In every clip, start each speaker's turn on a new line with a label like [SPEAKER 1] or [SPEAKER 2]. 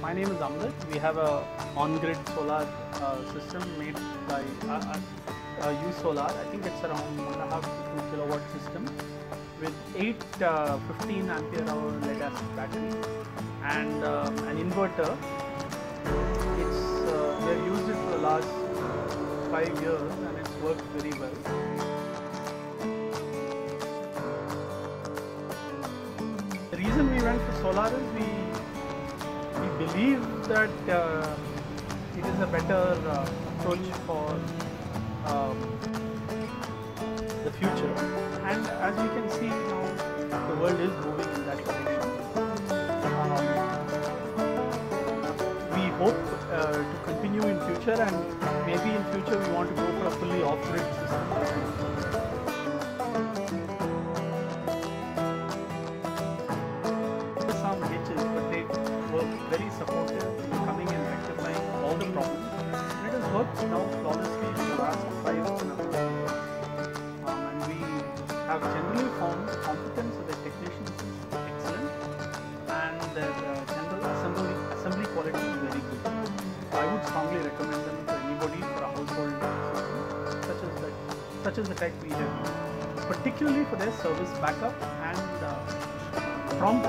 [SPEAKER 1] My name is Amrit. We have a on-grid solar system made by Solar. I think it's around 1.5 to 2 kilowatt system with 8 15 ampere hour lead acid battery and an inverter. We have used it for the last 5 years and it's worked very well. The reason we went for solar is we believe that it is a better approach for the future, and as we can see now the world is moving in that direction. We hope to continue in future, and maybe in future we want to go for a fully off-grid system. Some hitches, but they were very supportive in coming and rectifying all the problems, and it has worked now flawlessly for the last 5.5 years. And we have generally found competence of the technicians is excellent, and their general assembly quality is very good. So I would strongly recommend them to anybody for a household system such as the type we have, particularly for their service backup and prompt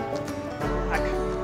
[SPEAKER 1] action.